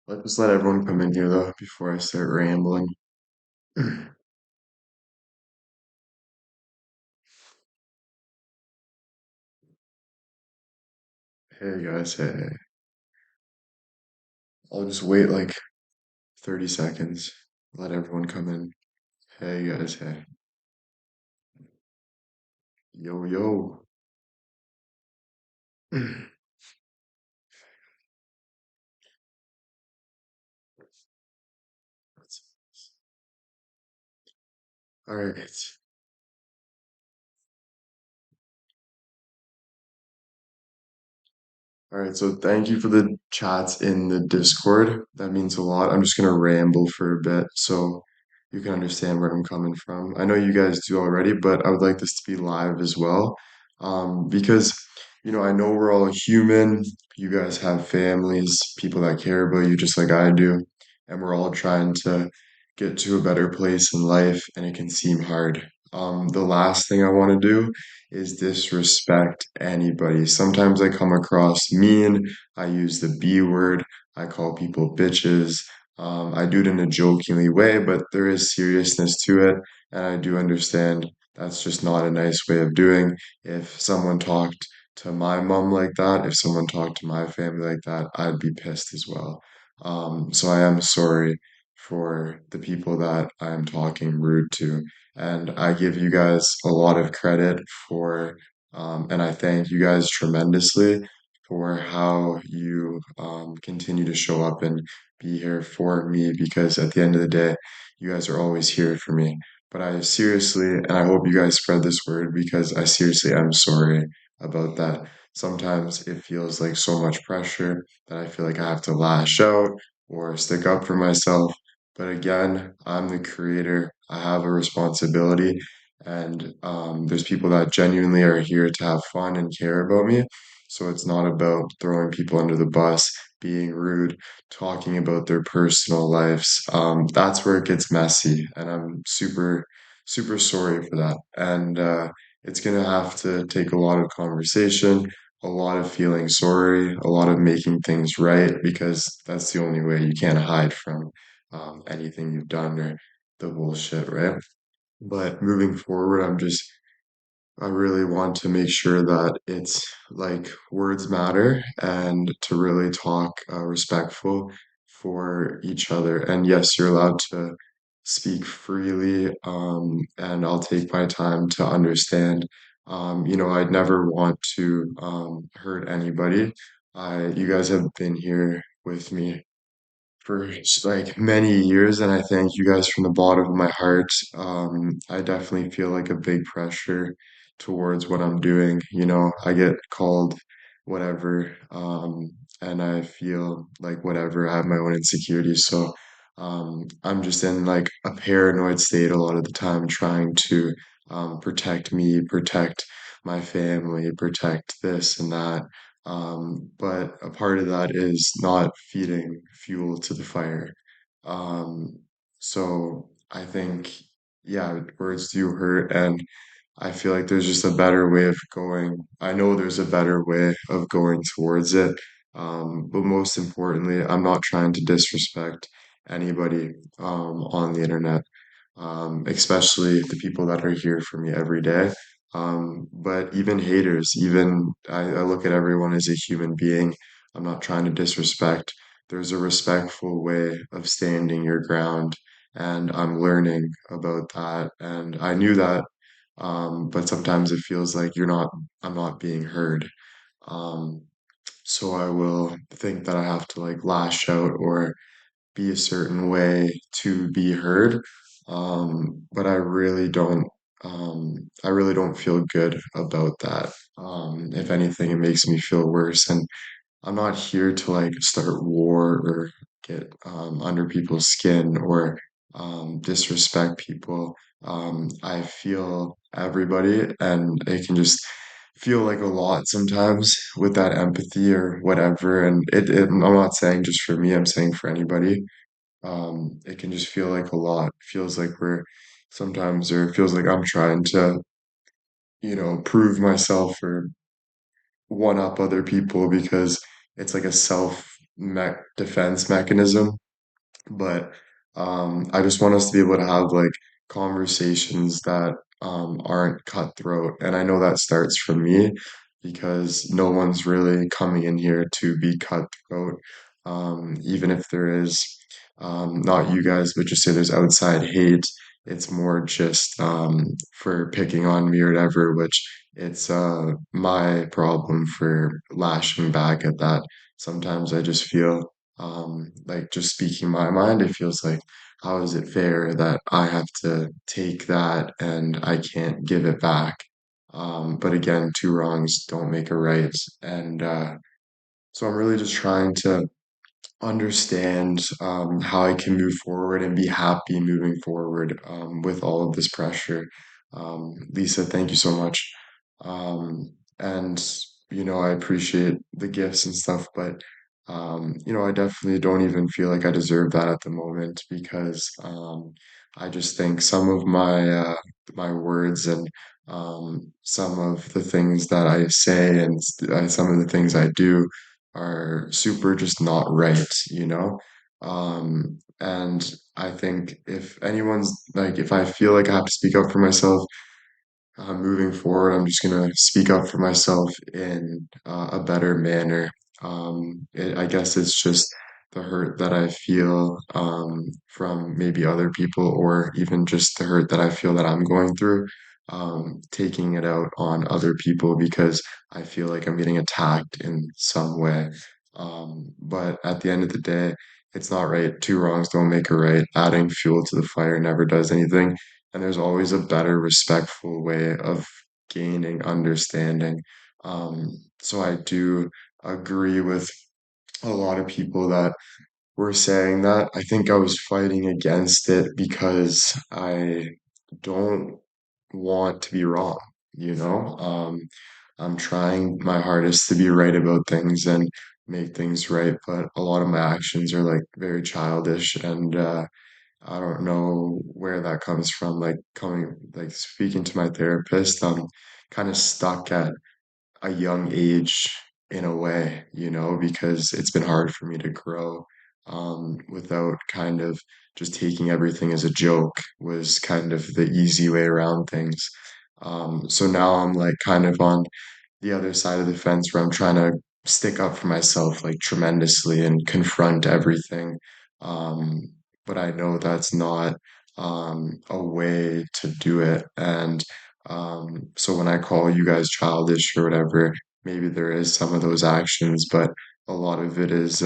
Let's just let everyone come in here though before I start rambling. Hey guys, hey. I'll just wait like 30 seconds. Let everyone come in. Hey guys, hey. Yo, yo. All right. All right, so thank you for the chats in the Discord. That means a lot. I'm just gonna ramble for a bit so you can understand where I'm coming from. I know you guys do already, but I would like this to be live as well. Because, I know we're all human. You guys have families, people that care about you just like I do, and we're all trying to get to a better place in life, and it can seem hard. The last thing I want to do is disrespect anybody. Sometimes I come across mean. I use the B word. I call people bitches. I do it in a jokingly way, but there is seriousness to it. And I do understand that's just not a nice way of doing. If someone talked to my mom like that, if someone talked to my family like that, I'd be pissed as well. So I am sorry for the people that I'm talking rude to. And I give you guys a lot of credit for, and I thank you guys tremendously for how you continue to show up and be here for me because at the end of the day, you guys are always here for me. But I seriously, and I hope you guys spread this word because I seriously am sorry about that. Sometimes it feels like so much pressure that I feel like I have to lash out or stick up for myself. But again, I'm the creator. I have a responsibility, and there's people that genuinely are here to have fun and care about me. So it's not about throwing people under the bus, being rude, talking about their personal lives. That's where it gets messy, and I'm super, super sorry for that. And it's gonna have to take a lot of conversation, a lot of feeling sorry, a lot of making things right, because that's the only way. You can't hide from anything you've done or the bullshit, right? But moving forward, I really want to make sure that it's like words matter and to really talk respectful for each other. And yes, you're allowed to speak freely, and I'll take my time to understand. I'd never want to hurt anybody. You guys have been here with me for like many years, and I thank you guys from the bottom of my heart. I definitely feel like a big pressure towards what I'm doing. I get called whatever, and I feel like whatever. I have my own insecurities, so I'm just in like a paranoid state a lot of the time, trying to protect me, protect my family, protect this and that. But a part of that is not feeding fuel to the fire. Um, so I think, yeah, words do hurt, and I feel like there's just a better way of going. I know there's a better way of going towards it. But most importantly, I'm not trying to disrespect anybody on the internet, especially the people that are here for me every day. But even haters, even I look at everyone as a human being. I'm not trying to disrespect. There's a respectful way of standing your ground, and I'm learning about that. And I knew that, but sometimes it feels like I'm not being heard. Um, so I will think that I have to like lash out or be a certain way to be heard. But I really don't feel good about that. If anything, it makes me feel worse. And I'm not here to like start war or get under people's skin or disrespect people. I feel everybody, and it can just feel like a lot sometimes with that empathy or whatever. And I'm not saying just for me, I'm saying for anybody. It can just feel like a lot. Feels like we're sometimes, or it feels like I'm trying to, prove myself or one up other people because it's like a self. defense mechanism. But I just want us to be able to have like conversations that aren't cutthroat. And I know that starts from me because no one's really coming in here to be cutthroat. Even if there is, not you guys, but just say there's outside hate, it's more just for picking on me or whatever, which it's my problem for lashing back at that. Sometimes I just feel like just speaking my mind, it feels like how is it fair that I have to take that and I can't give it back? But again, two wrongs don't make a right. And so I'm really just trying to understand how I can move forward and be happy moving forward with all of this pressure. Lisa, thank you so much. And, I appreciate the gifts and stuff, but, I definitely don't even feel like I deserve that at the moment because I just think some of my words and some of the things that I say and some of the things I do are super just not right, you know? And I think if anyone's like, if I feel like I have to speak up for myself, moving forward, I'm just gonna speak up for myself in a better manner. I guess it's just the hurt that I feel from maybe other people, or even just the hurt that I feel that I'm going through, taking it out on other people because I feel like I'm getting attacked in some way. But at the end of the day, it's not right. Two wrongs don't make a right. Adding fuel to the fire never does anything, and there's always a better, respectful way of gaining understanding. So I do agree with a lot of people that were saying that. I think I was fighting against it because I don't want to be wrong, you know? I'm trying my hardest to be right about things and make things right, but a lot of my actions are like very childish and I don't know where that comes from. Like speaking to my therapist, I'm kind of stuck at a young age in a way, because it's been hard for me to grow without kind of just taking everything as a joke was kind of the easy way around things. So now I'm like kind of on the other side of the fence where I'm trying to stick up for myself like tremendously and confront everything. Um, but I know that's not a way to do it. And so when I call you guys childish or whatever, maybe there is some of those actions, but a lot of it is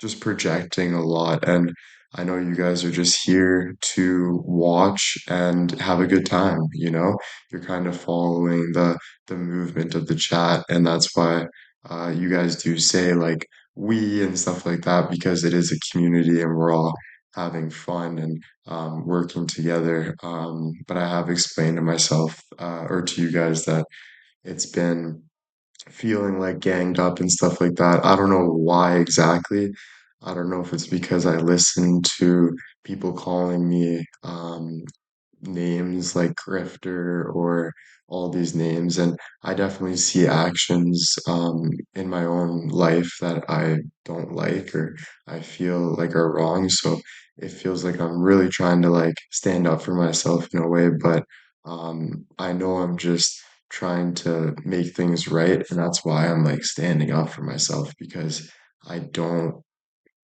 just projecting a lot. And I know you guys are just here to watch and have a good time, You're kind of following the movement of the chat, and that's why you guys do say like we and stuff like that because it is a community and we're all having fun and working together. But I have explained to myself or to you guys that it's been feeling like ganged up and stuff like that. I don't know why exactly. I don't know if it's because I listen to people calling me names like grifter or all these names, and I definitely see actions in my own life that I don't like or I feel like are wrong. So it feels like I'm really trying to like stand up for myself in a way, but I know I'm just trying to make things right, and that's why I'm like standing up for myself because I don't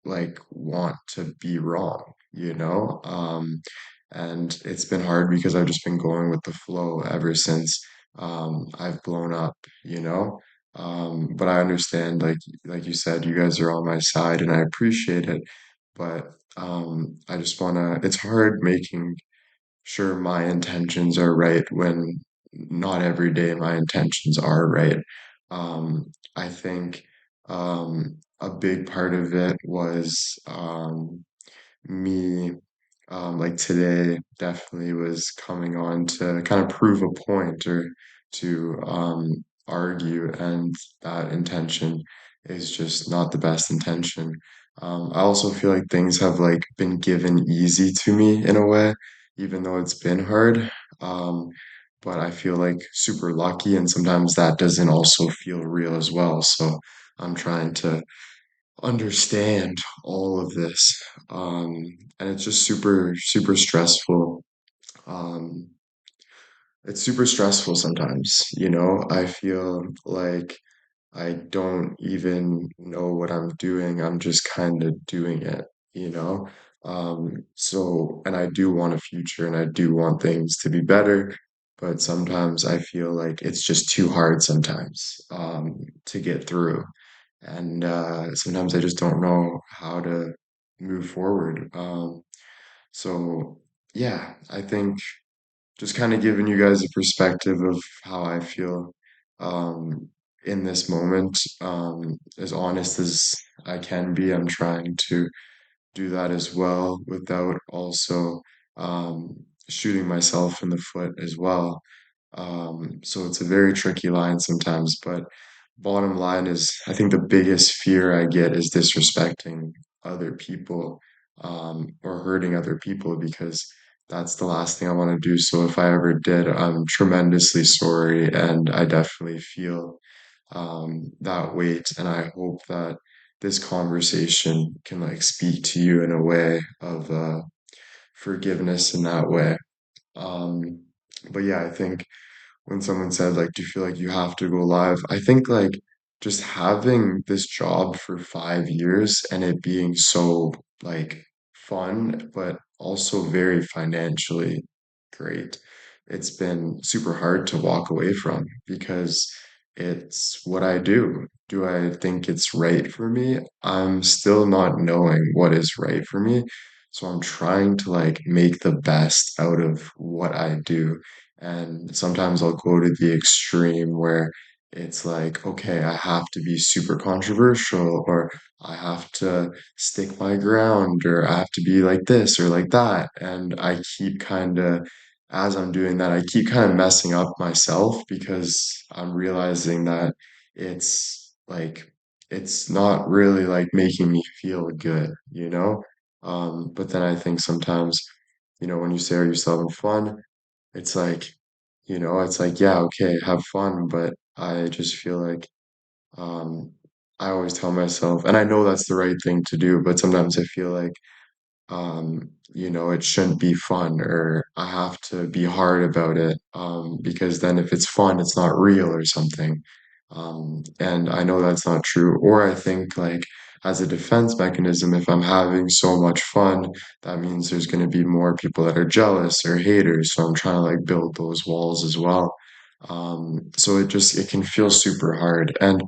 like want to be wrong, and it's been hard because I've just been going with the flow ever since I've blown up, you know. But I understand, like you said, you guys are on my side, and I appreciate it. But I just wanna. It's hard making sure my intentions are right when not every day my intentions are right. I think a big part of it was me, like today, definitely was coming on to kind of prove a point or to argue, and that intention is just not the best intention. I also feel like things have like been given easy to me in a way, even though it's been hard. Um, but I feel like super lucky, and sometimes that doesn't also feel real as well. So I'm trying to understand all of this. Um, and it's just super, super stressful. Um, it's super stressful sometimes, you know? I feel like I don't even know what I'm doing. I'm just kind of doing it, you know? And I do want a future and I do want things to be better, but sometimes I feel like it's just too hard sometimes, to get through. And sometimes I just don't know how to move forward. So yeah, I think just kind of giving you guys a perspective of how I feel um, in this moment, as honest as I can be. I'm trying to do that as well without also shooting myself in the foot as well. So it's a very tricky line sometimes, but bottom line is I think the biggest fear I get is disrespecting other people, or hurting other people because that's the last thing I want to do. So if I ever did, I'm tremendously sorry and I definitely feel that weight. And I hope that this conversation can like speak to you in a way of forgiveness in that way. Um, but yeah, I think when someone said like, do you feel like you have to go live? I think like just having this job for 5 years and it being so like fun, but also very financially great. It's been super hard to walk away from because it's what I do. Do I think it's right for me? I'm still not knowing what is right for me. So I'm trying to like make the best out of what I do. And sometimes I'll go to the extreme where it's like, okay, I have to be super controversial, or I have to stick my ground, or I have to be like this or like that. And I keep kind of, as I'm doing that, I keep kind of messing up myself because I'm realizing that it's like, it's not really like making me feel good, you know? But then I think sometimes, when you say, are you still having fun? It's like, it's like, yeah, okay, have fun, but I just feel like um I always tell myself, and I know that's the right thing to do, but sometimes I feel like it shouldn't be fun or I have to be hard about it because then if it's fun, it's not real or something. And I know that's not true. Or I think like as a defense mechanism, if I'm having so much fun, that means there's going to be more people that are jealous or haters. So I'm trying to like build those walls as well. So it can feel super hard. And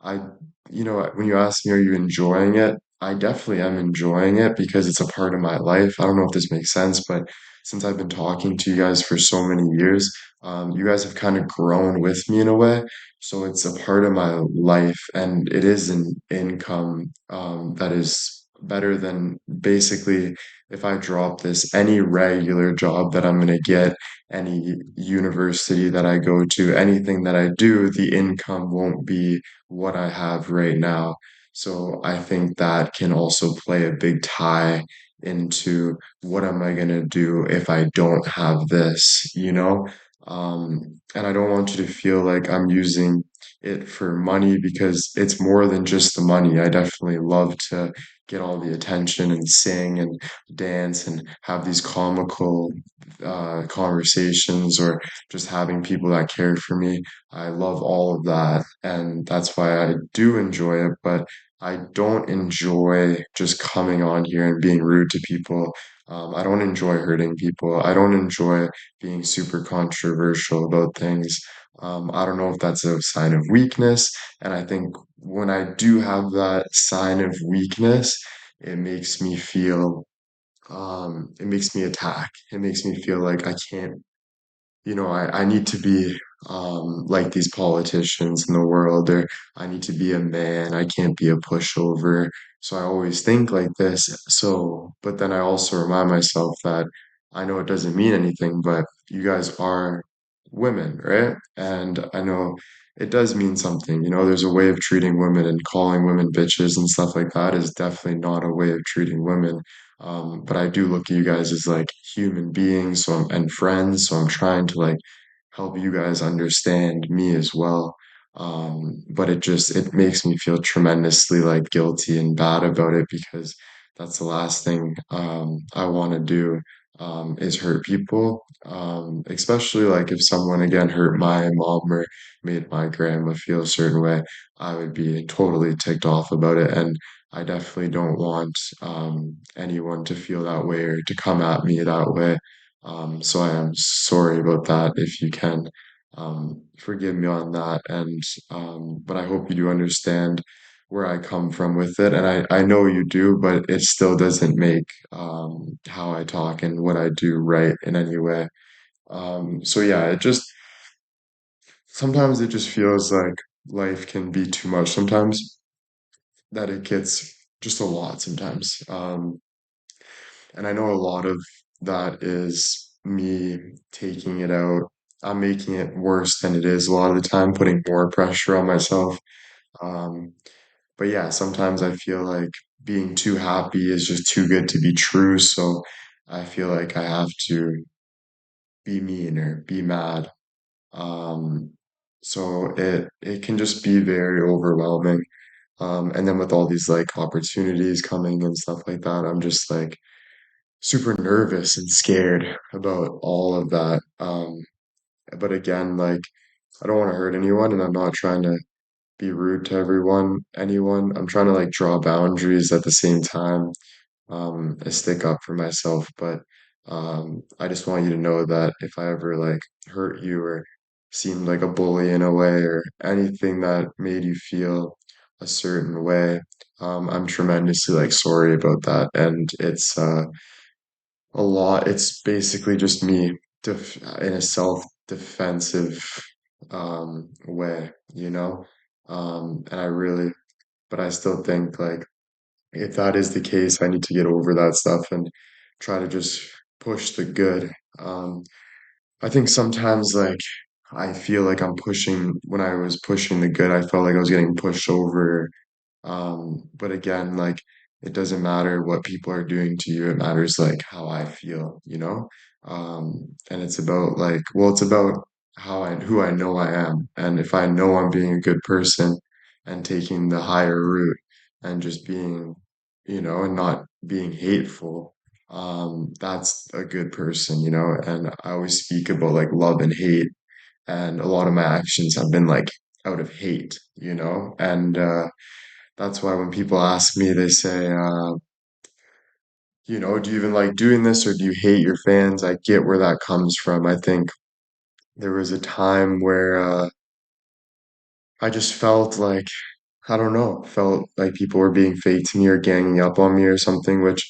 I, when you ask me, are you enjoying it? I definitely am enjoying it because it's a part of my life. I don't know if this makes sense, but since I've been talking to you guys for so many years, you guys have kind of grown with me in a way. So it's a part of my life, and it is an income that is better than basically if I drop this, any regular job that I'm going to get, any university that I go to, anything that I do, the income won't be what I have right now. So I think that can also play a big tie into what am I going to do if I don't have this, you know? And I don't want you to feel like I'm using it for money because it's more than just the money. I definitely love to get all the attention and sing and dance and have these comical conversations or just having people that care for me. I love all of that, and that's why I do enjoy it, but I don't enjoy just coming on here and being rude to people. I don't enjoy hurting people. I don't enjoy being super controversial about things. I don't know if that's a sign of weakness, and I think when I do have that sign of weakness, it makes me feel, it makes me attack. It makes me feel like I can't, I need to be like these politicians in the world, or I need to be a man. I can't be a pushover. So I always think like this. So, but then I also remind myself that I know it doesn't mean anything, but you guys are women, right? And I know it does mean something. There's a way of treating women, and calling women bitches and stuff like that is definitely not a way of treating women. But I do look at you guys as like human beings, and friends. So I'm trying to like help you guys understand me as well. But it makes me feel tremendously like guilty and bad about it because that's the last thing I want to do is hurt people. Especially like if someone again hurt my mom or made my grandma feel a certain way, I would be totally ticked off about it. And I definitely don't want anyone to feel that way or to come at me that way. So I am sorry about that if you can forgive me on that. And but I hope you do understand where I come from with it. And I know you do, but it still doesn't make how I talk and what I do right in any way. So yeah, it just sometimes it just feels like life can be too much sometimes, that it gets just a lot sometimes. And I know a lot of that is me taking it out. I'm making it worse than it is a lot of the time, putting more pressure on myself. Um, but yeah, sometimes I feel like being too happy is just too good to be true. So I feel like I have to be mean or be mad. Um, so it can just be very overwhelming. And then with all these like opportunities coming and stuff like that, I'm just like super nervous and scared about all of that. But again, like I don't want to hurt anyone, and I'm not trying to be rude to anyone. I'm trying to like draw boundaries at the same time, and stick up for myself. But I just want you to know that if I ever like hurt you or seemed like a bully in a way or anything that made you feel a certain way, I'm tremendously like sorry about that. And it's a lot. It's basically just me in a self-defensive way, you know? And but I still think like if that is the case, I need to get over that stuff and try to just push the good. Um, I think sometimes like I feel like when I was pushing the good, I felt like I was getting pushed over. But again, like it doesn't matter what people are doing to you, it matters like how I feel, you know? And it's about like, well, it's about who I know I am. And if I know I'm being a good person and taking the higher route and just being, and not being hateful, that's a good person, you know? And I always speak about like love and hate, and a lot of my actions have been like out of hate, and that's why when people ask me, they say, do you even like doing this or do you hate your fans? I get where that comes from. I think there was a time where I just felt like, I don't know, felt like people were being fake to me or ganging up on me or something, which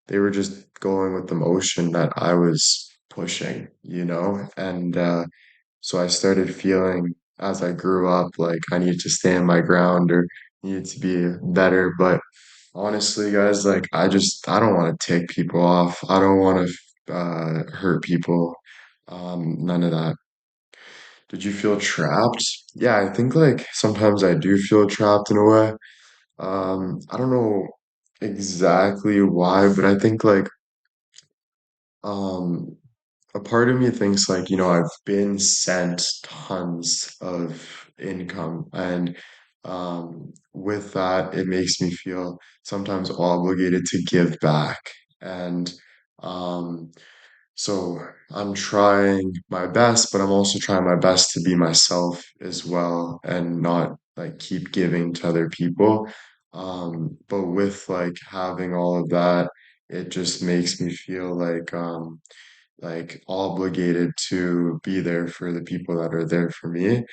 they were just going with the motion that I was pushing, And so I started feeling as I grew up like I needed to stand my ground or needed to be better. But honestly, guys, like I don't want to tick people off. I don't want to hurt people. None of that. Did you feel trapped? Yeah, I think like sometimes I do feel trapped in a way. I don't know exactly why, but I think like um a part of me thinks like, I've been sent tons of income, and with that, it makes me feel sometimes obligated to give back. And um, so I'm trying my best, but I'm also trying my best to be myself as well and not like keep giving to other people. But with like having all of that, it just makes me feel like obligated to be there for the people that are there for me.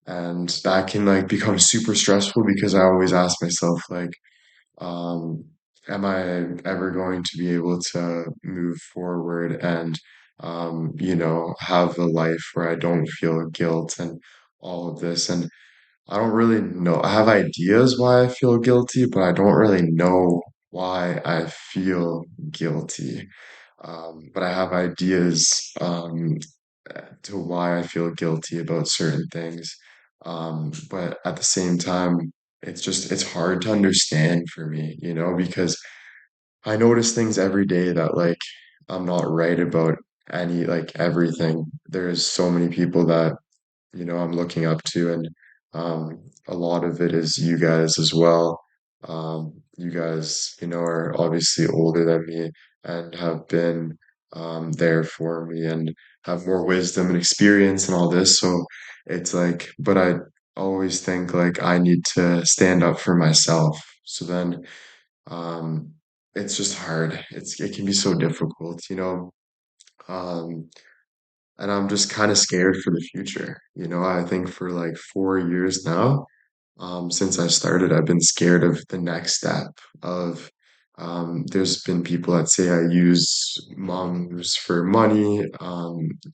And that can like become super stressful because I always ask myself like, um, am I ever going to be able to move forward and have a life where I don't feel guilt and all of this. And I don't really know. I have ideas why I feel guilty, but I don't really know why I feel guilty. But I have ideas to why I feel guilty about certain things. But at the same time, it's hard to understand for me, because I notice things every day that like I'm not right about everything. There's so many people that, I'm looking up to, and A lot of it is you guys as well. You guys, are obviously older than me and have been there for me and have more wisdom and experience and all this. So it's like, but I always think like I need to stand up for myself. So then um, it's just hard. It can be so difficult. Um, and I'm just kind of scared for the future. I think for like 4 years now, since I started, I've been scared of the next step of there's been people that say I use moms for money,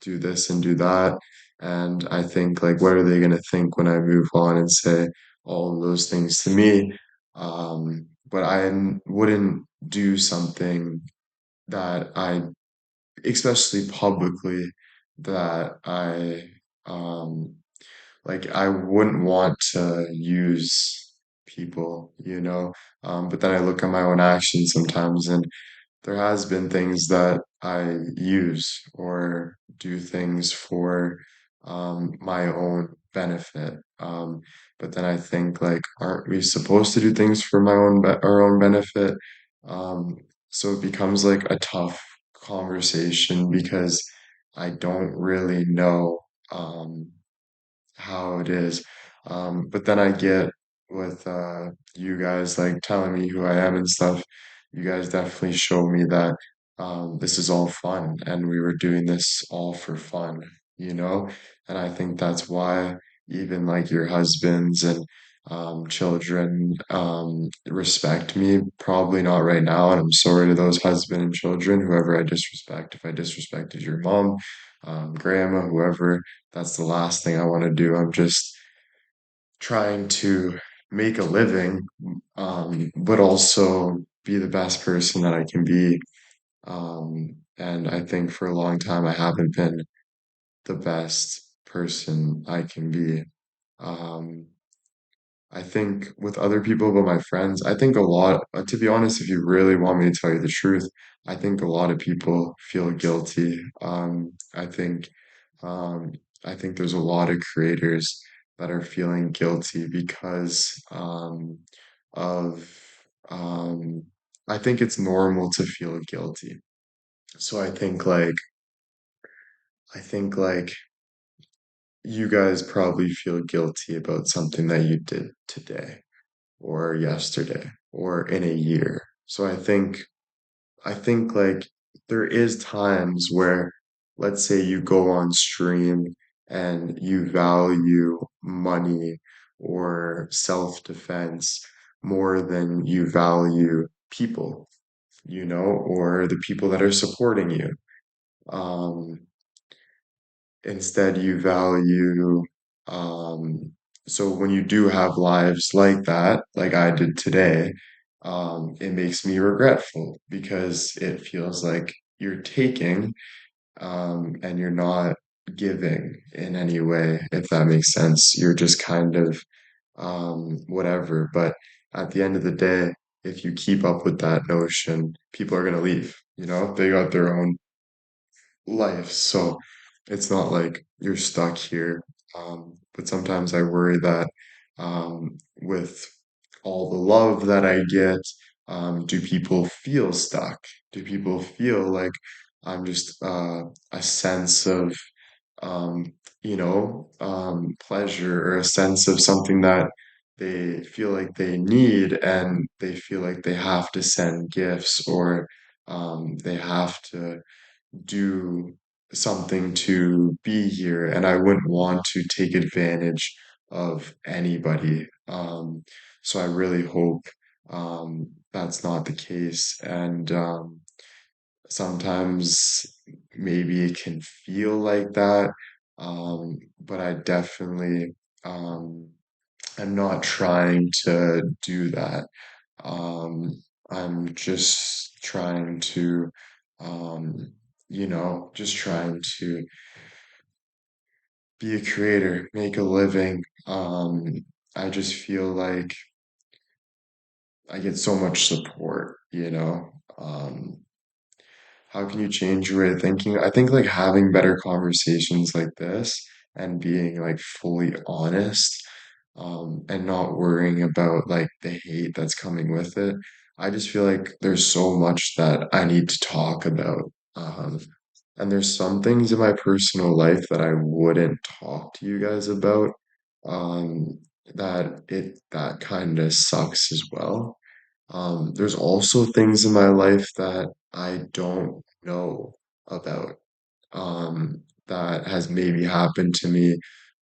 do this and do that. And I think like what are they gonna think when I move on and say all of those things to me? But wouldn't do something that I especially publicly, that um like I wouldn't want to use people. But then I look at my own actions sometimes and there has been things that I use or do things for my own benefit. But then I think like, aren't we supposed to do things for our own benefit? Um, so it becomes like a tough conversation because I don't really know how it is. But then I get with you guys like telling me who I am and stuff. You guys definitely show me that this is all fun and we were doing this all for fun. And I think that's why even like your husbands and children respect me. Probably not right now, and I'm sorry to those husband and children, whoever I disrespect. If I disrespected your mom, grandma, whoever, that's the last thing I want to do. I'm just trying to make a living, but also be the best person that I can be. And I think for a long time I haven't been the best person I can be. Um, I think with other people, but my friends, I think a lot, to be honest, if you really want me to tell you the truth, I think a lot of people feel guilty. Um, I think there's a lot of creators that are feeling guilty because of, um, I think it's normal to feel guilty. So I think like you guys probably feel guilty about something that you did today or yesterday or in a year. So I think like there is times where let's say you go on stream and you value money or self-defense more than you value people, or the people that are supporting you. Um, Instead you value um so when you do have lives like that, like I did today, it makes me regretful because it feels like you're taking and you're not giving in any way, if that makes sense. You're just kind of whatever. But at the end of the day, if you keep up with that notion, people are gonna leave. They got their own life. So it's not like you're stuck here. But sometimes I worry that with all the love that I get, do people feel stuck? Do people feel like I'm just a sense of pleasure or a sense of something that they feel like they need and they feel like they have to send gifts or they have to do something to be here, and I wouldn't want to take advantage of anybody. So I really hope that's not the case. And sometimes maybe it can feel like that, but I definitely um, am not trying to do that. I'm just trying to, um, just trying to be a creator, make a living. I just feel like I get so much support. How can you change your way of thinking? I think like having better conversations like this and being like fully honest, and not worrying about like the hate that's coming with it. I just feel like there's so much that I need to talk about. Um, and there's some things in my personal life that I wouldn't talk to you guys about. Um, that kind of sucks as well. There's also things in my life that I don't know about, that has maybe happened to me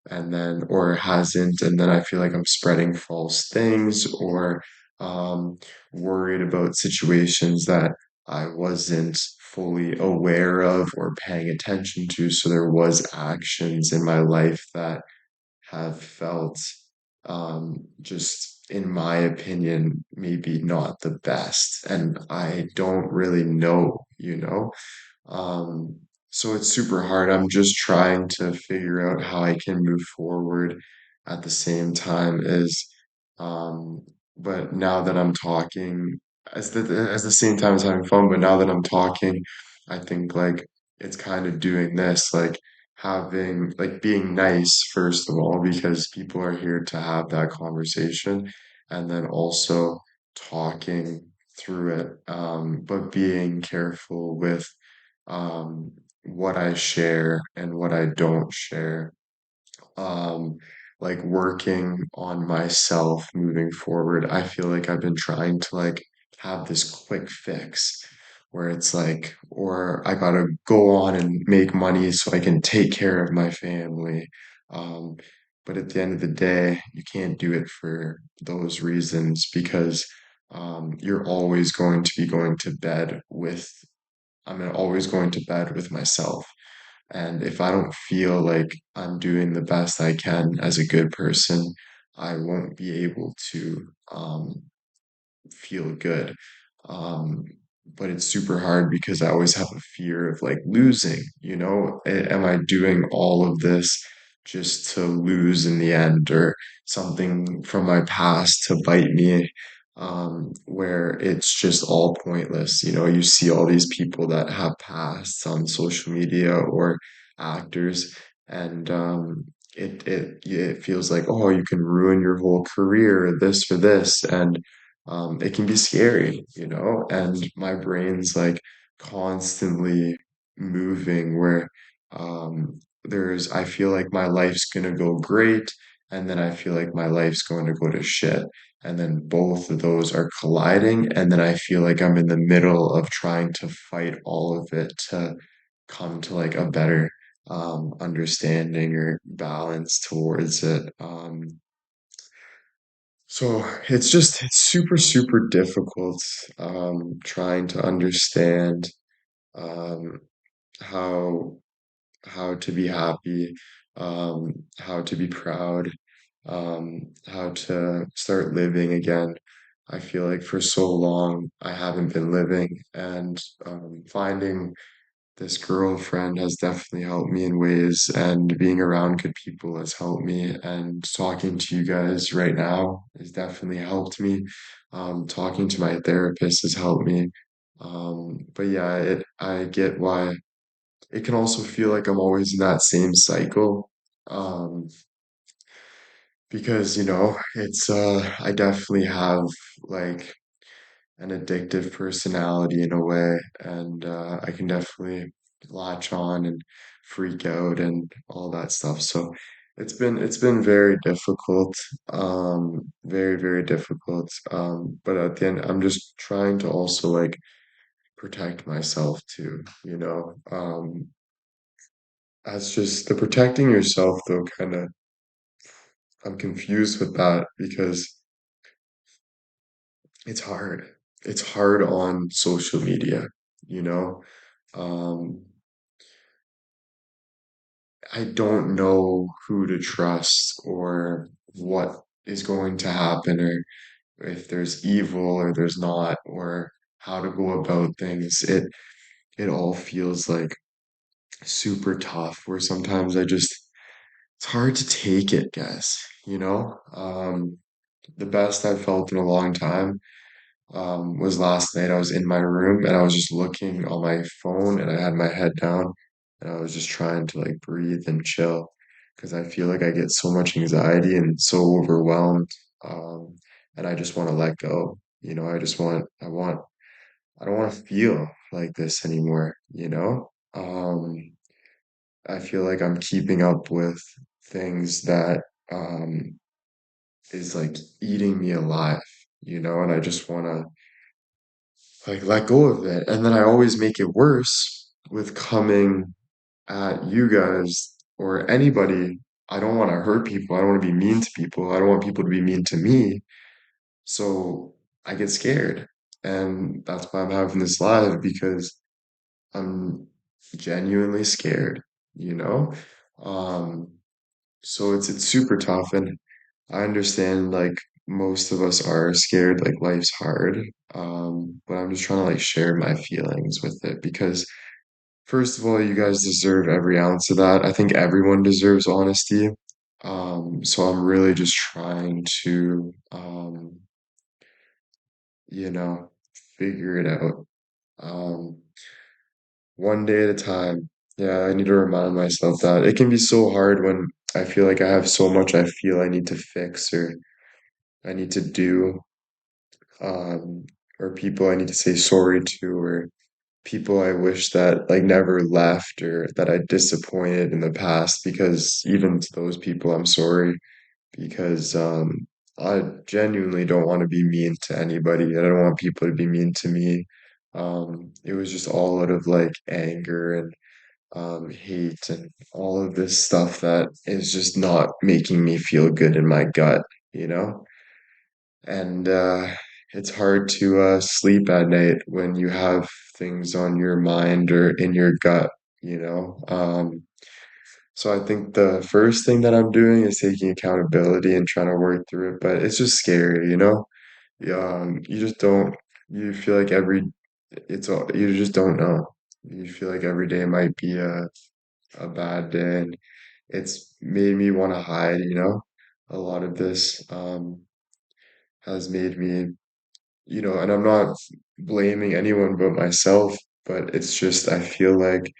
and then, or hasn't, and then I feel like I'm spreading false things or um, worried about situations that I wasn't fully aware of or paying attention to. So there was actions in my life that have felt, just in my opinion, maybe not the best. And I don't really know. Um, so it's super hard. I'm just trying to figure out how I can move forward at the same time as, um, but now that I'm talking, as the same time as having fun, but now that I'm talking, I think like it's kind of doing this, like having, like being nice, first of all, because people are here to have that conversation, and then also talking through it, but being careful with what I share and what I don't share. Um, like working on myself moving forward. I feel like I've been trying to like have this quick fix where it's like, or I gotta go on and make money so I can take care of my family. Um, but at the end of the day, you can't do it for those reasons because you're always going to be going to bed with I'm always going to bed with myself. And if I don't feel like I'm doing the best I can as a good person, I won't be able to feel good. Um, but it's super hard because I always have a fear of like losing, Am I doing all of this just to lose in the end or something from my past to bite me? Where it's just all pointless. You see all these people that have pasts on social media or actors, and it feels like, oh, you can ruin your whole career, this for this, and it can be scary, and my brain's like constantly moving where I feel like my life's gonna go great, and then I feel like my life's going to go to shit. And then both of those are colliding, and then I feel like I'm in the middle of trying to fight all of it to come to like a better understanding or balance towards it. So it's super, super difficult trying to understand um, how to be happy, how to be proud, how to start living again. I feel like for so long I haven't been living, and finding this girlfriend has definitely helped me in ways, and being around good people has helped me, and talking to you guys right now has definitely helped me. Talking to my therapist has helped me. But yeah, I get why it can also feel like I'm always in that same cycle. Um, because it's I definitely have like an addictive personality in a way, and I can definitely latch on and freak out and all that stuff. So it's been very difficult, very, very difficult. But at the end, I'm just trying to also like protect myself too. As just the protecting yourself though, kind of, I'm confused with that because it's hard. It's hard on social media, you know? Um, I don't know who to trust or what is going to happen or if there's evil or there's not or how to go about things. It all feels like super tough where sometimes it's hard to take it, guys. The best I've felt in a long time was last night. I was in my room and I was just looking on my phone and I had my head down and I was just trying to like breathe and chill. because I feel like I get so much anxiety and so overwhelmed. Um, and I just want to let go. I don't want to feel like this anymore. I feel like I'm keeping up with things that um, is like eating me alive, and I just want to like let go of it. And then I always make it worse with coming at you guys or anybody. I don't want to hurt people. I don't want to be mean to people. I don't want people to be mean to me. So I get scared. And that's why I'm having this live because I'm genuinely scared, you know? Um, so it's super tough and I understand like most of us are scared, like life's hard. But I'm just trying to like share my feelings with it because first of all, you guys deserve every ounce of that. I think everyone deserves honesty. So I'm really just trying to you know, figure it out. Um, one day at a time. Yeah, I need to remind myself that. It can be so hard when I feel like I have so much I feel I need to fix or I need to do, um, or people I need to say sorry to, or people I wish that like never left or that I disappointed in the past because even to those people I'm sorry because I genuinely don't want to be mean to anybody. I don't want people to be mean to me. It was just all out of like anger and hate and all of this stuff that is just not making me feel good in my gut, you know? And it's hard to sleep at night when you have things on your mind or in your gut. So I think the first thing that I'm doing is taking accountability and trying to work through it, but it's just scary. You just don't, you feel like you just don't know. You feel like every day might be a bad day, and it's made me want to hide. A lot of this has made me, and I'm not blaming anyone but myself, but it's just I feel like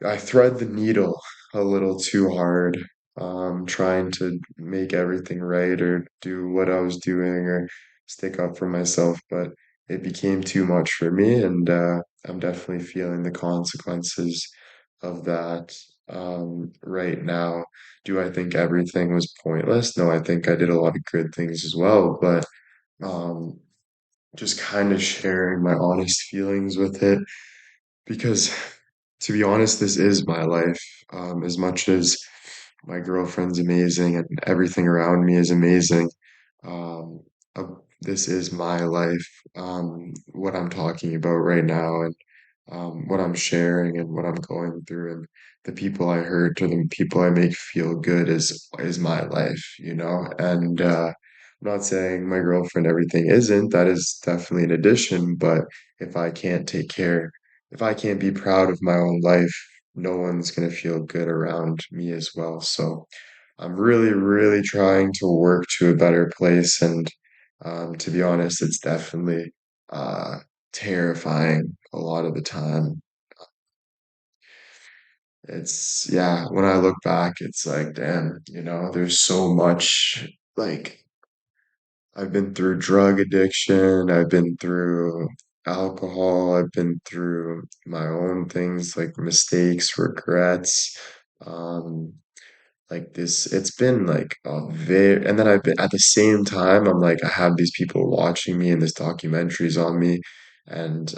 I thread the needle a little too hard, trying to make everything right or do what I was doing or stick up for myself, but it became too much for me, and I'm definitely feeling the consequences of that right now. Do I think everything was pointless? No, I think I did a lot of good things as well, but um, just kind of sharing my honest feelings with it because to be honest, this is my life. As much as my girlfriend's amazing and everything around me is amazing, um, this is my life. What I'm talking about right now and what I'm sharing and what I'm going through and the people I hurt or the people I make feel good is my life. And I'm not saying my girlfriend everything isn't. That is definitely an addition, but if I can't take care, if I can't be proud of my own life, no one's gonna feel good around me as well. So I'm really, really trying to work to a better place. And to be honest, it's definitely uh, terrifying a lot of the time. Yeah, when I look back, it's like, damn, there's so much. Like, I've been through drug addiction, I've been through alcohol, I've been through my own things like mistakes, regrets. Um, like this it's been like a very and then I've been at the same time I'm like I have these people watching me and this documentaries on me and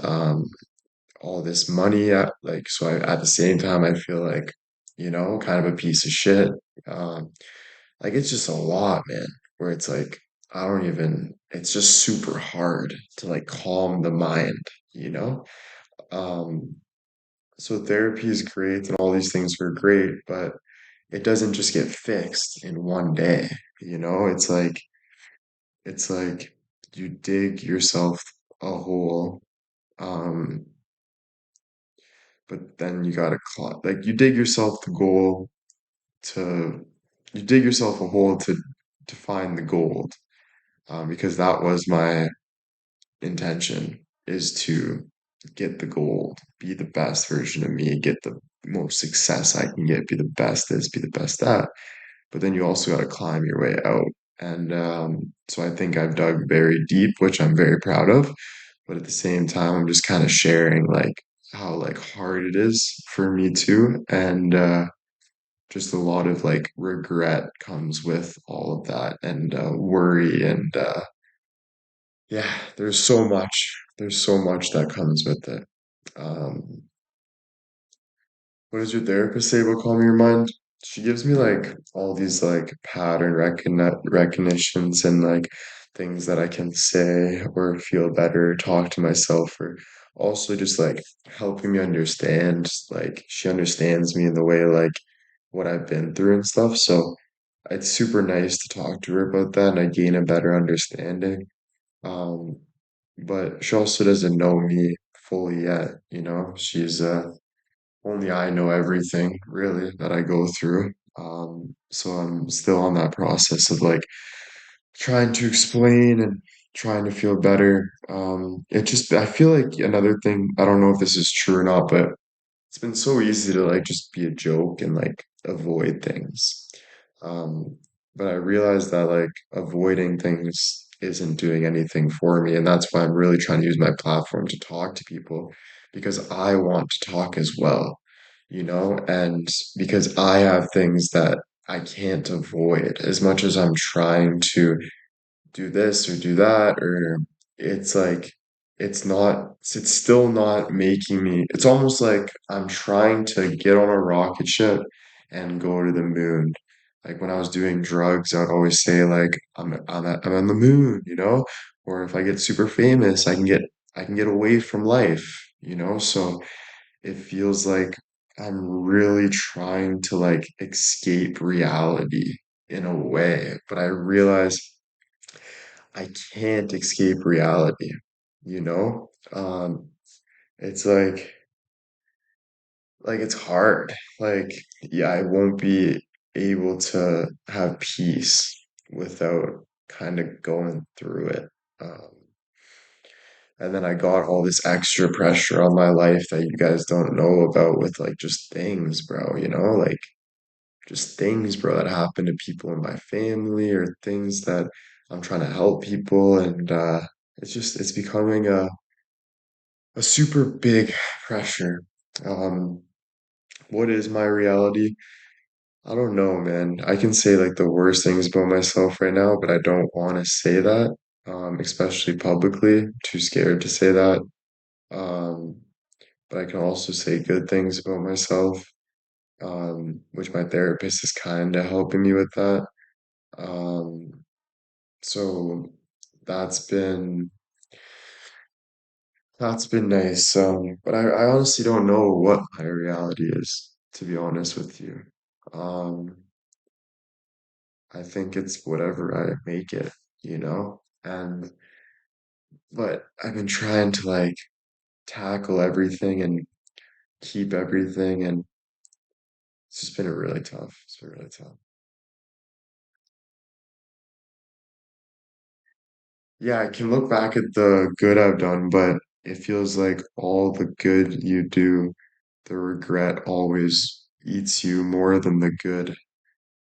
all this money at the same time I feel like kind of a piece of shit. um like it's just a lot, man, where it's like I don't even it's just super hard to like calm the mind. um so therapy is great and all these things are great, but it doesn't just get fixed in one day. It's like you dig yourself a hole, um, but then you gotta like to you dig yourself a hole to find the gold. Because that was my intention is to get the gold, be the best version of me, most success I can get, be the best this, be the best that. But then you also got to climb your way out. And so I think I've dug very deep, which I'm very proud of. But at the same time, I'm just kind of sharing like how like hard it is for me too. And just a lot of like regret comes with all of that and worry and yeah, there's so much that comes with it. Um, what does your therapist say about calming your mind? She gives me like all these like recognitions and like things that I can say or feel better, talk to myself, or also just like helping me understand. Like she understands me in the way like what I've been through and stuff. So it's super nice to talk to her about that and I gain a better understanding. Um, but she also doesn't know me fully yet, you know. She's only I know everything really that I go through. So I'm still on that process of like trying to explain and trying to feel better. It just I feel like another thing, I don't know if this is true or not, but it's been so easy to like just be a joke and like avoid things. Um, but I realized that like avoiding things isn't doing anything for me. And that's why I'm really trying to use my platform to talk to people because I want to talk as well, you know, and because I have things that I can't avoid as much as I'm trying to do this or do that or it's like it's still not making me it's almost like I'm trying to get on a rocket ship and go to the moon. Like when I was doing drugs, I would always say like I'm on the moon, you know? Or if I get super famous, I can get away from life, you know? So it feels like I'm really trying to like escape reality in a way, but I realize I can't escape reality, you know? It's like it's hard. Like, yeah, I won't be able to have peace without kind of going through it. Um, and then I got all this extra pressure on my life that you guys don't know about with like just things, bro, you know? Like just things, bro, that happen to people in my family or things that I'm trying to help people and it's becoming a super big pressure. Um, what is my reality? I don't know, man. I can say like the worst things about myself right now, but I don't want to say that, especially publicly. Too scared to say that. Um, but I can also say good things about myself, which my therapist is kind of helping me with that. Um, so that's been that's been nice. But I honestly don't know what my reality is, to be honest with you. Um, I think it's whatever I make it, you know? And but I've been trying to like tackle everything and keep everything and it's just been a really tough. It's been really tough. Yeah, I can look back at the good I've done, but it feels like all the good you do, the regret always eats you more than the good.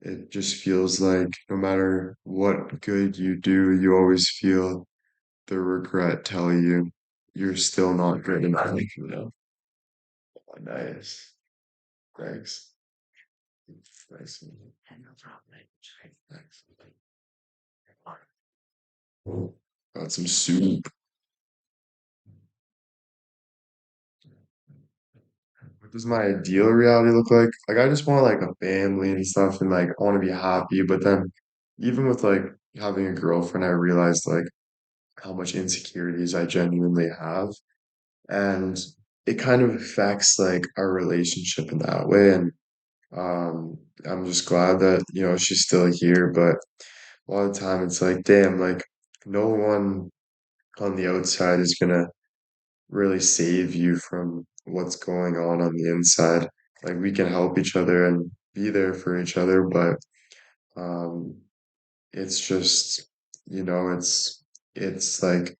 It just feels like no matter what good you do, you always feel the regret tell you you're still not good enough, you know? Oh, nice. Thanks. Nice. Thanks. Got some soup. What does my ideal reality look like? Like I just want like a family and stuff and like I want to be happy, but then even with like having a girlfriend, I realized like how much insecurities I genuinely have. And it kind of affects like our relationship in that way. And I'm just glad that, you know, she's still here, but a lot of the time it's like, damn, like no one on the outside is gonna really save you from what's going on the inside. Like we can help each other and be there for each other, but um, it's just, you know, it's like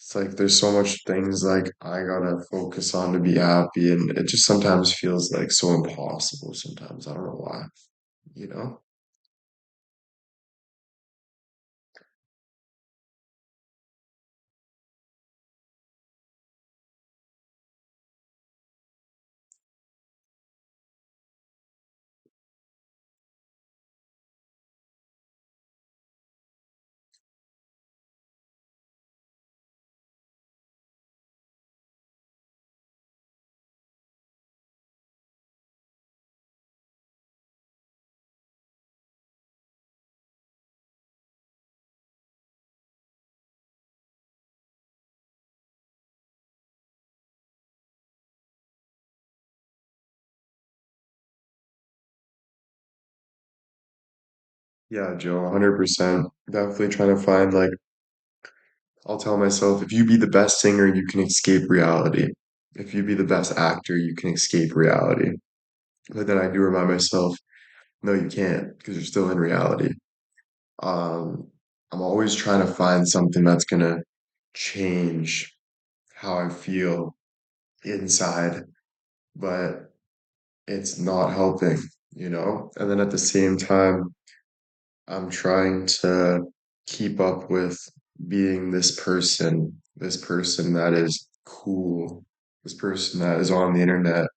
It's like there's so much things like I gotta focus on to be happy, and it just sometimes feels like so impossible sometimes. I don't know why, you know? Yeah, Joe, 100%. Definitely trying to find like I'll tell myself if you be the best singer, you can escape reality. If you be the best actor, you can escape reality. But then I do remind myself, no, you can't because you're still in reality. Um, I'm always trying to find something that's gonna change how I feel inside, but it's not helping, you know? And then at the same time, I'm trying to keep up with being this person that is cool, this person that is on the internet,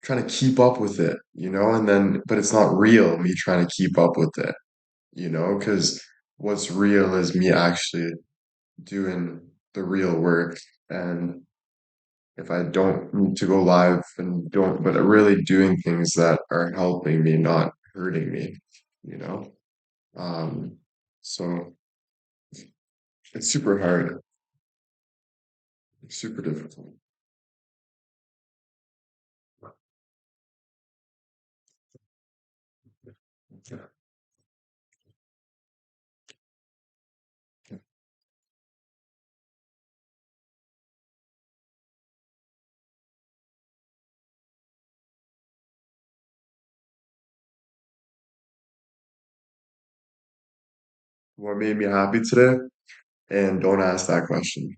trying to keep up with it, you know? And then, but it's not real, me trying to keep up with it, you know? Because what's real is me actually doing the real work. And if I don't need to go live and don't, but really doing things that are helping me, not hurting me, you know? Um, so it's super hard, super difficult. What made me happy today? And don't ask that question,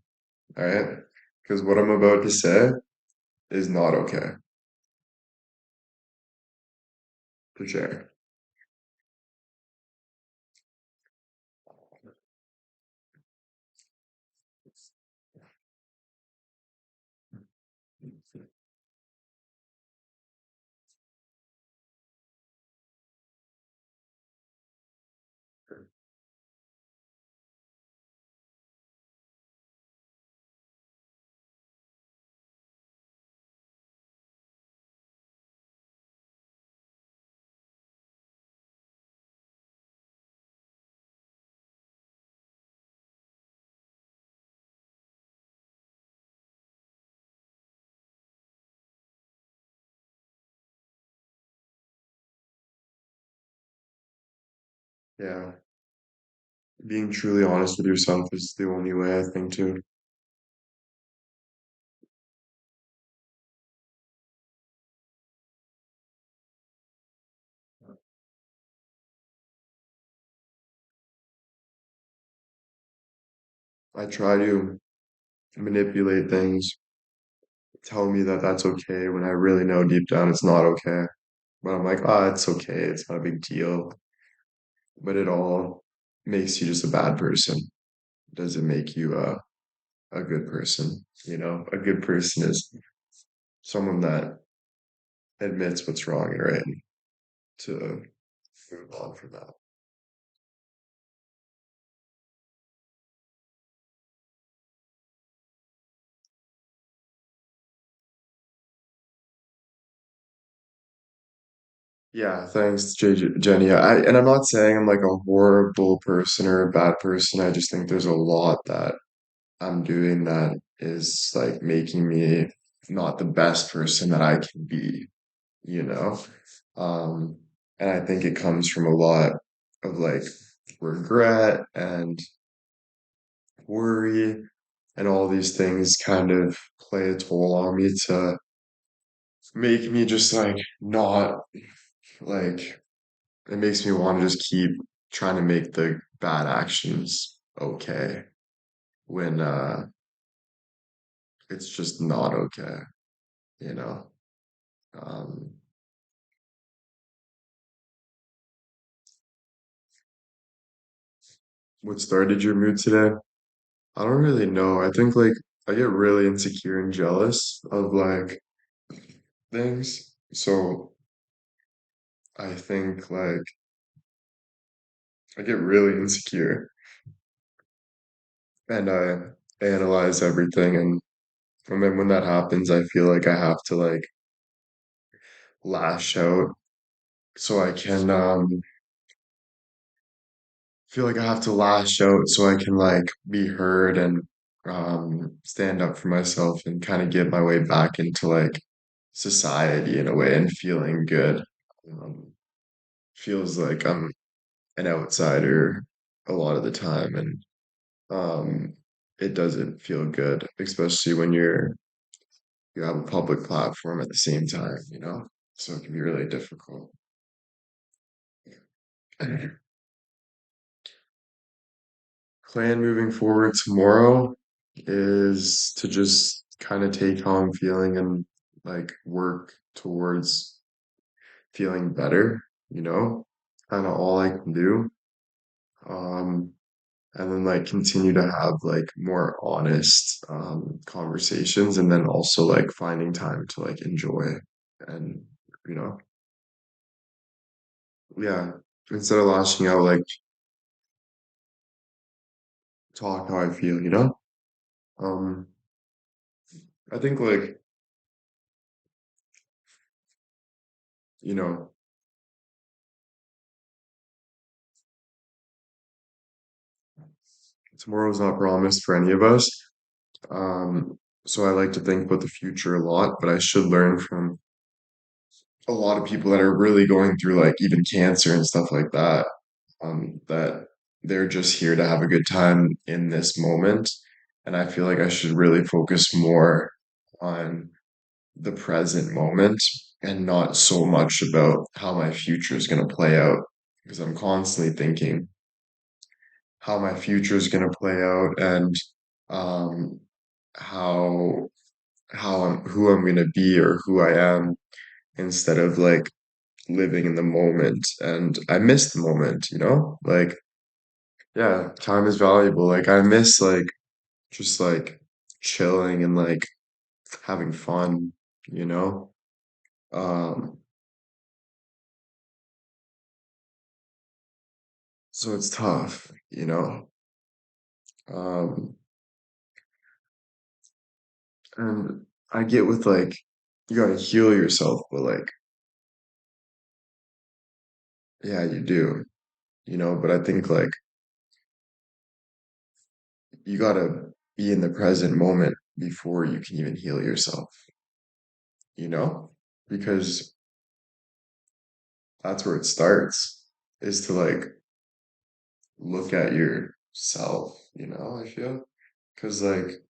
all right? Because what I'm about to say is not okay, for sure. Yeah, being truly honest with yourself is the only way, I think, too. I try to manipulate things, tell me that that's okay when I really know deep down it's not okay. But I'm like, ah, it's okay, it's not a big deal. But it all makes you just a bad person. Does it make you a good person? You know, a good person is someone that admits what's wrong and right to move on from that. Yeah, thanks, Jenny. And I'm not saying I'm like a horrible person or a bad person. I just think there's a lot that I'm doing that is like making me not the best person that I can be, you know? Um, and I think it comes from a lot of like regret and worry and all these things kind of play a toll on me to make me just like not like it makes me want to just keep trying to make the bad actions okay, when it's just not okay, you know? Um, what started your mood today? I don't really know. I think like I get really insecure and jealous of like things. So I think like I get really insecure and I analyze everything, and then when that happens I feel like I have to like lash out so I can feel like I have to lash out so I can like be heard and stand up for myself and kind of get my way back into like society in a way and feeling good. Um, feels like I'm an outsider a lot of the time, and um, it doesn't feel good, especially when you have a public platform at the same time, you know? So it can be really difficult. Plan moving forward tomorrow is to just kind of take how I'm feeling and like work towards feeling better, you know? Kind of all I can do. Um, and then like continue to have like more honest conversations, and then also like finding time to like enjoy and you know, yeah, instead of lashing out, like talk how I feel, you know? Um, I think like, you know, tomorrow's not promised for any of us. So I like to think about the future a lot, but I should learn from a lot of people that are really going through like even cancer and stuff like that, that they're just here to have a good time in this moment. And I feel like I should really focus more on the present moment and not so much about how my future is going to play out, because I'm constantly thinking how my future is going to play out and um, how who I'm going to be or who I am, instead of like living in the moment. And I miss the moment, you know? Like, yeah, time is valuable. Like, I miss like just like chilling and like having fun, you know? Um, so it's tough, you know? Um, and I get with like, you gotta heal yourself, but like, yeah, you do, you know? But I think like you gotta be in the present moment before you can even heal yourself, you know? Because that's where it starts, is to like look at yourself, you know, I feel. Because like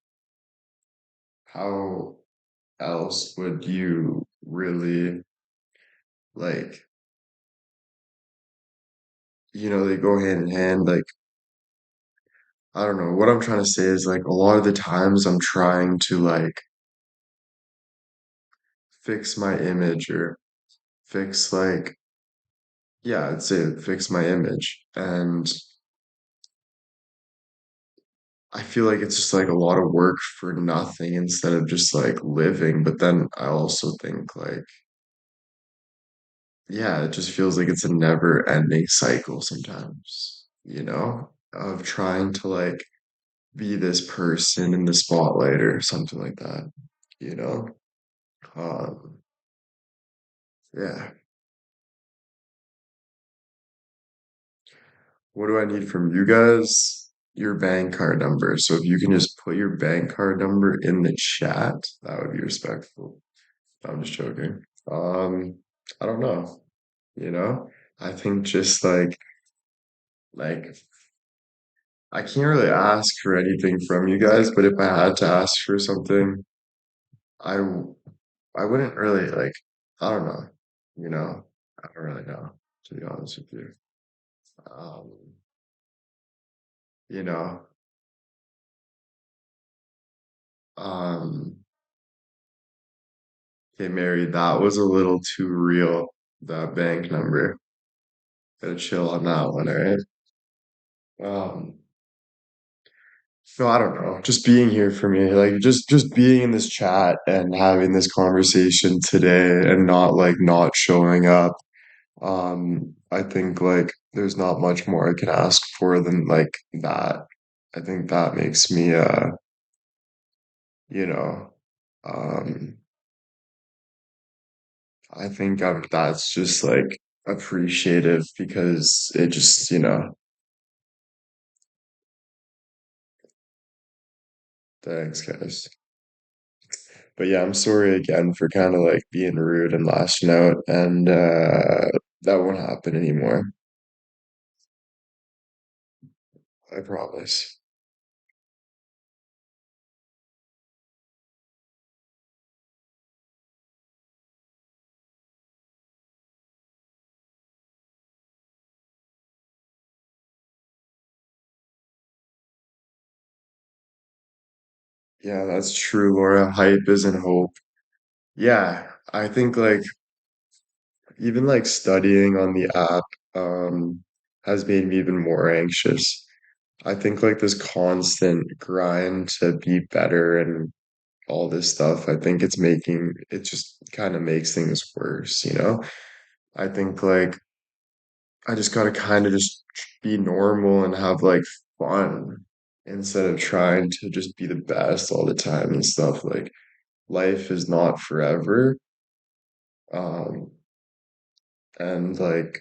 how else would you really like, you know, they go hand in hand. Like, I don't know. What I'm trying to say is like a lot of the times I'm trying to like fix my image or fix like, yeah, I'd say fix my image. And I feel like it's just like a lot of work for nothing instead of just like living. But then I also think like, yeah, it just feels like it's a never ending cycle sometimes, you know, of trying to like be this person in the spotlight or something like that, you know? Um, yeah. What do I need from you guys? Your bank card number. So if you can just put your bank card number in the chat, that would be respectful. I'm just joking. I don't know, you know? I think just like I can't really ask for anything from you guys, but if I had to ask for something, I w- I wouldn't really like, I don't know, you know? I don't really know, to be honest with you. Um, you know, Um, okay, Mary, that was a little too real, that bank number. Gotta chill on that one, all right? Um, no, I don't know. Just being here for me, like just being in this chat and having this conversation today and not showing up. I think like there's not much more I can ask for than like that. I think that makes me you know, um I think that's just like appreciative because it just, thanks guys. But yeah, I'm sorry again for kind of like being rude and lashing out and that won't happen anymore. I promise. Yeah, that's true, Laura. Hype isn't hope. Yeah, I think like even like studying on the app has made me even more anxious. I think like this constant grind to be better and all this stuff, I think it just kind of makes things worse, you know? I think like I just gotta kind of just be normal and have like fun instead of trying to just be the best all the time and stuff. Like life is not forever. Um, and like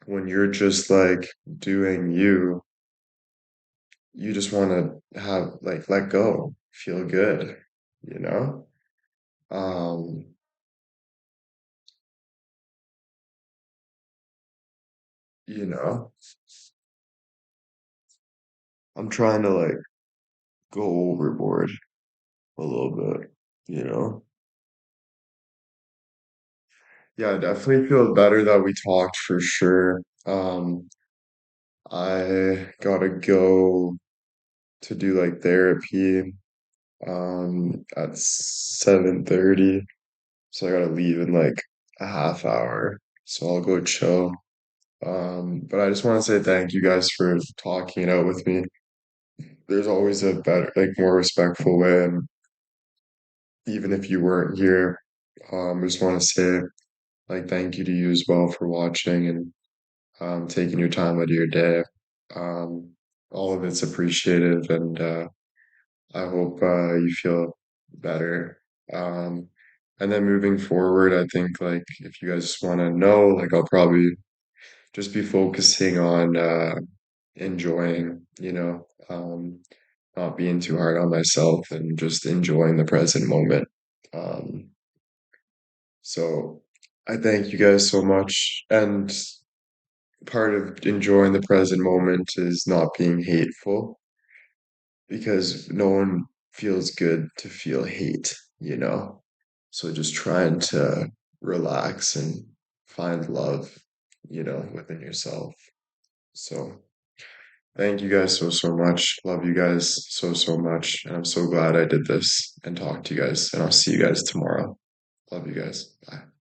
when you're just like doing you, you just want to have like let go, feel good, you know? Um, you know, I'm trying to like go overboard a little bit, you know? Yeah, I definitely feel better that we talked for sure. I gotta go to do like therapy at 7:30. So I gotta leave in like a half hour. So I'll go chill. But I just want to say thank you guys for talking it out with me. There's always a better, like more respectful way, and even if you weren't here, I just want to say like thank you to you as well for watching and taking your time out of your day. Um, all of it's appreciated, and I hope you feel better. Um, and then moving forward, I think like if you guys want to know, like I'll probably just be focusing on enjoying, not being too hard on myself and just enjoying the present moment. Um, so I thank you guys so much. And part of enjoying the present moment is not being hateful because no one feels good to feel hate, you know? So just trying to relax and find love, within yourself. So thank you guys so, so much. Love you guys so, so much. And I'm so glad I did this and talked to you guys. And I'll see you guys tomorrow. Love you guys. Bye.